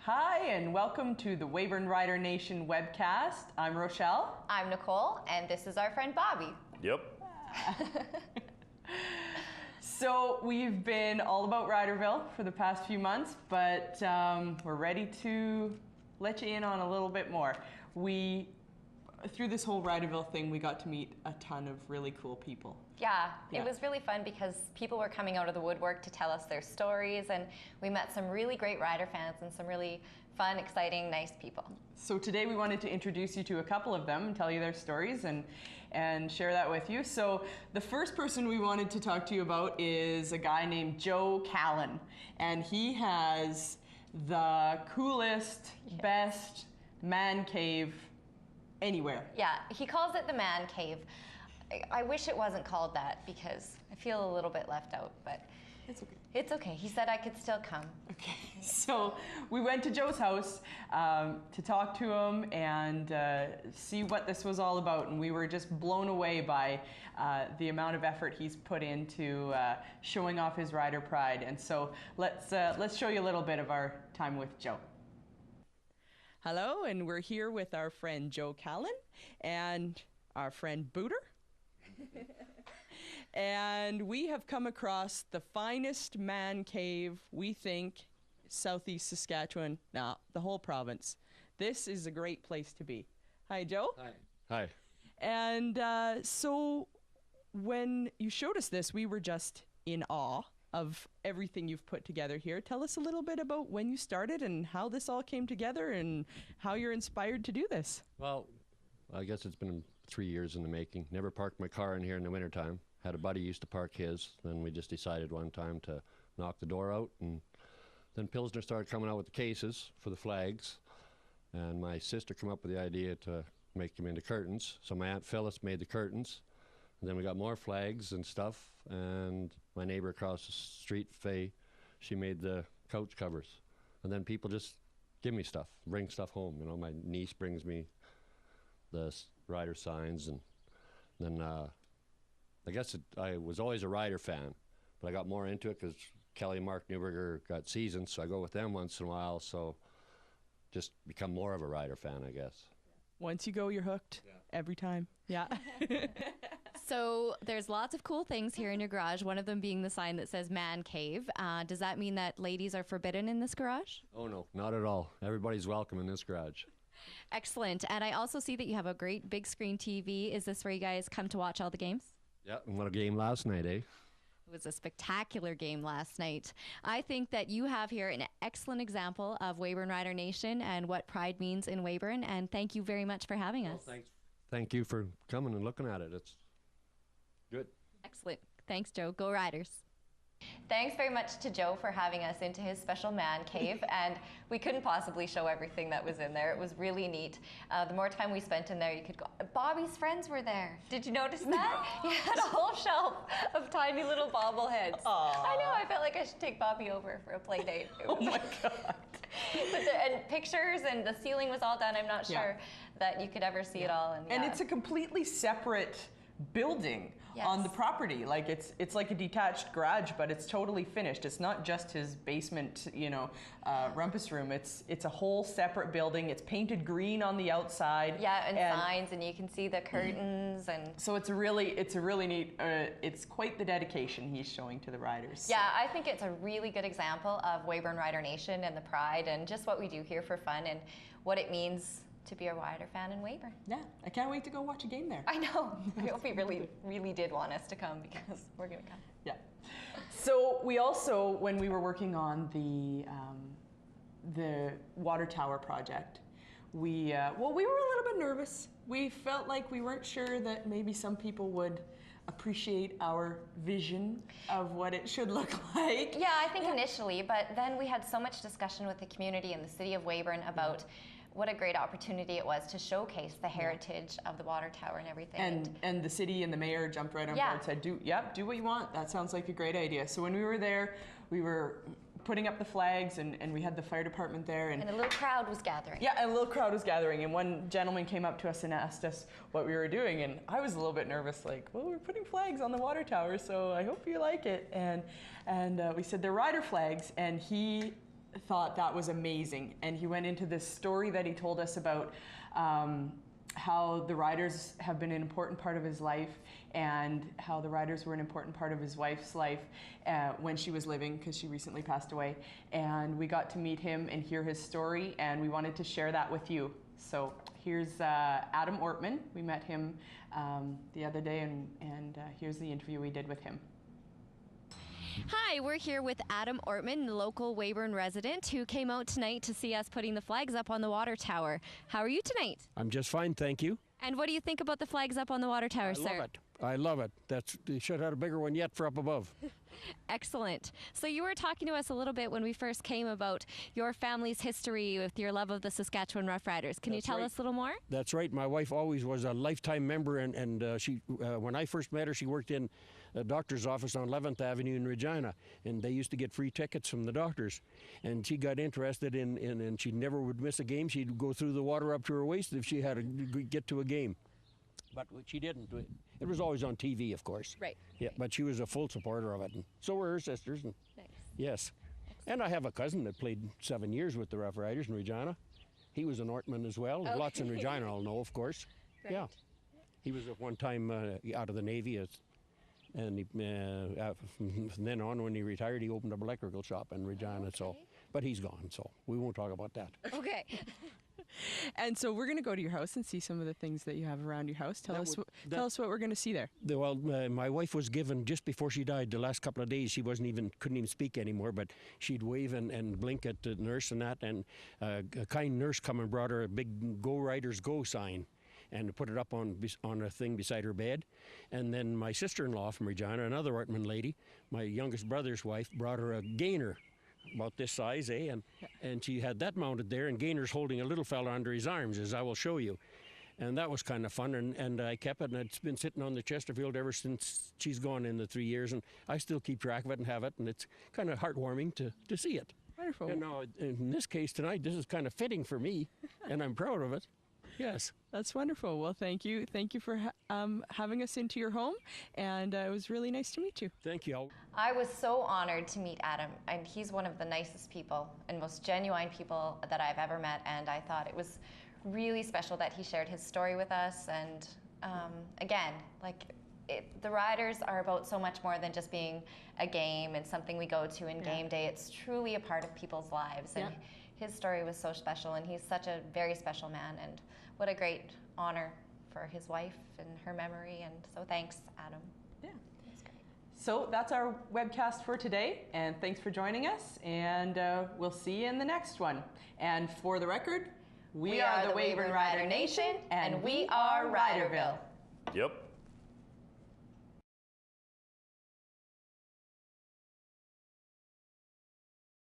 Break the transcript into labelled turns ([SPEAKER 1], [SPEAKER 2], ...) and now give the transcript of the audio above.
[SPEAKER 1] Hi, and welcome to the Weyburn Rider Nation webcast. I'm Rochelle.
[SPEAKER 2] I'm Nicole, and this is our friend Bobby.
[SPEAKER 3] Yep.
[SPEAKER 1] So we've been all about Riderville for the past few months, but we're ready to let you in on a little bit more. Through this whole Riderville thing, we got to meet a ton of really cool people.
[SPEAKER 2] Yeah, it was really fun because people were coming out of the woodwork to tell us their stories, and we met some really great rider fans and some really fun, exciting, nice people.
[SPEAKER 1] So today we wanted to introduce you to a couple of them and tell you their stories and share that with you. So the first person we wanted to talk to you about is a guy named Joe Callan, and he has the coolest, best man cave anywhere.
[SPEAKER 2] Yeah, he calls it the man cave. I wish it wasn't called that because I feel a little bit left out, but
[SPEAKER 1] it's okay.
[SPEAKER 2] It's okay. He said I could still come.
[SPEAKER 1] Okay, so we went to Joe's house to talk to him and see what this was all about, and we were just blown away by the amount of effort he's put into showing off his rider pride. And so let's show you a little bit of our time with Joe. Hello, and we're here with our friend Joe Callan and our friend Booter. And we have come across the finest man cave, we think, southeast Saskatchewan, the whole province. This is a great place to be. Hi, Joe.
[SPEAKER 3] Hi. Hi.
[SPEAKER 1] And so when you showed us this, we were just in awe of everything you've put together here. Tell us a little bit about when you started and how this all came together and how you're inspired to do this.
[SPEAKER 3] Well, I guess it's been 3 years in the making. Never parked my car in here in the wintertime. Had a buddy used to park his. Then we just decided one time to knock the door out. And then Pilsner started coming out with the cases for the flags. And my sister came up with the idea to make them into curtains. So my Aunt Phyllis made the curtains. And then we got more flags and stuff, and my neighbor across the street, Faye, she made the couch covers. And then people just give me stuff, bring stuff home. You know, my niece brings me the rider signs, and then I guess I was always a rider fan, but I got more into it because Kelly and Mark Newberger got seasons, so I go with them once in a while, so just become more of a rider fan, I guess.
[SPEAKER 1] Once you go, you're hooked. Yeah. Every time. Yeah.
[SPEAKER 4] So there's lots of cool things here in your garage, one of them being the sign that says man cave. Does that mean that ladies are forbidden in this garage?
[SPEAKER 3] Oh, no, not at all. Everybody's welcome in this garage.
[SPEAKER 4] Excellent. And I also see that you have a great big screen TV. Is this where you guys come to watch all the games?
[SPEAKER 3] Yeah, and what a game last night, eh?
[SPEAKER 4] It was a spectacular game last night. I think that you have here an excellent example of Weyburn Rider Nation and what pride means in Weyburn. And thank you very much for having us.
[SPEAKER 3] Well, thank you for coming and looking at it. It's good.
[SPEAKER 4] Excellent. Thanks, Joe. Go Riders.
[SPEAKER 2] Thanks very much to Joe for having us into his special man cave, and we couldn't possibly show everything that was in there. It was really neat. The more time we spent in there, you could go. Bobby's friends were there. Did you notice that? He had a whole shelf of tiny little bobbleheads.
[SPEAKER 1] Aww.
[SPEAKER 2] I know, I felt like I should take Bobby over for a play date.
[SPEAKER 1] Oh my God.
[SPEAKER 2] And pictures, and the ceiling was all done. I'm not sure that you could ever see it all.
[SPEAKER 1] And it's a completely separate building on the property. Like it's like a detached garage, but it's totally finished. It's not just his basement, rumpus room. It's a whole separate building. It's painted green on the outside.
[SPEAKER 2] Yeah, and signs, and you can see the curtains, and
[SPEAKER 1] so it's a really neat. It's quite the dedication he's showing to the riders.
[SPEAKER 2] Yeah, I think it's a really good example of Weyburn Rider Nation and the pride, and just what we do here for fun, and what it means to be a rider fan in Weyburn.
[SPEAKER 1] Yeah, I can't wait to go watch a game there.
[SPEAKER 2] I know. I hope he really did want us to come because we're going to come.
[SPEAKER 1] Yeah. So we also, when we were working on the water tower project, we were a little bit nervous. We felt like we weren't sure that maybe some people would appreciate our vision of what it should look like.
[SPEAKER 2] Yeah, I think initially, but then we had so much discussion with the community and the city of Weyburn about what a great opportunity it was to showcase the heritage of the water tower and everything.
[SPEAKER 1] And the city and the mayor jumped right on board and said, do what you want. That sounds like a great idea. So when we were there, we were putting up the flags, and we had the fire department there. And
[SPEAKER 2] a little crowd was gathering.
[SPEAKER 1] Yeah, and a little crowd was gathering. And one gentleman came up to us and asked us what we were doing. And I was a little bit nervous, like, well, we're putting flags on the water tower, so I hope you like it. And we said, they're rider flags. And he thought that was amazing. And he went into this story that he told us about how the riders have been an important part of his life, and how the riders were an important part of his wife's life when she was living, because she recently passed away. And we got to meet him and hear his story, and we wanted to share that with you. So here's Adam Ortman. We met him the other day, and here's the interview we did with him.
[SPEAKER 4] Hi, we're here with Adam Ortman, the local Weyburn resident who came out tonight to see us putting the flags up on the water tower. How are you tonight?
[SPEAKER 5] I'm just fine, thank you.
[SPEAKER 4] And what do you think about the flags up on the water tower, sir?
[SPEAKER 5] I love it. I love it. They should have had a bigger one yet for up above.
[SPEAKER 4] Excellent. So you were talking to us a little bit when we first came about your family's history with your love of the Saskatchewan Roughriders. Can you tell us a little more?
[SPEAKER 5] That's right. My wife always was a lifetime member, and she, when I first met her, she worked in a doctor's office on 11th Avenue in Regina, and they used to get free tickets from the doctors. And she got interested and she never would miss a game. She'd go through the water up to her waist if she had to get to a game. But she didn't. It was always on TV, of course.
[SPEAKER 4] Right.
[SPEAKER 5] Yeah, but she was a full supporter of it, and so were her sisters. And
[SPEAKER 4] Nice.
[SPEAKER 5] yes. And I have a cousin that played 7 years with the Rough Riders in Regina. He was an Ortman as well.
[SPEAKER 4] Okay.
[SPEAKER 5] Lots in Regina, I'll know, of course.
[SPEAKER 4] Right.
[SPEAKER 5] Yeah. He was at one time out of the Navy, and he, from then on, when he retired, he opened an electrical shop in Regina. So, but he's gone, so we won't talk about that.
[SPEAKER 4] Okay.
[SPEAKER 1] And so we're going to go to your house and see some of the things that you have around your house. Tell us what we're going to see there.
[SPEAKER 5] Well, my wife was given, just before she died, the last couple of days, she couldn't even speak anymore, but she'd wave and blink at the nurse and that, and a kind nurse come and brought her a big Go Riders Go sign and put it up on a thing beside her bed. And then my sister-in-law from Regina, another Ortman lady, my youngest brother's wife, brought her a gainer about this size, and she had that mounted there, and Gainer's holding a little fella under his arms, as I will show you. And that was kind of fun, and I kept it, and it's been sitting on the Chesterfield ever since she's gone in the 3 years, and I still keep track of it and have it, and it's kind of heartwarming to see it.
[SPEAKER 1] Wonderful.
[SPEAKER 5] And now, in this case tonight, this is kind of fitting for me, and I'm proud of it. Yes.
[SPEAKER 1] That's wonderful. Well, thank you. Thank you for having us into your home, and it was really nice to meet you.
[SPEAKER 5] Thank you.
[SPEAKER 2] I was so honored to meet Adam, and he's one of the nicest people and most genuine people that I've ever met, and I thought it was really special that he shared his story with us. And again, the Riders are about so much more than just being a game and something we go to in game day. It's truly a part of people's lives, and his story was so special, and he's such a very special man, and what a great honor for his wife and her memory. And so thanks, Adam.
[SPEAKER 1] Yeah. So that's our webcast for today, and thanks for joining us, and we'll see you in the next one. And for the record, we are the Weyburn Rider Nation, and we are Riderville.
[SPEAKER 6] Yep.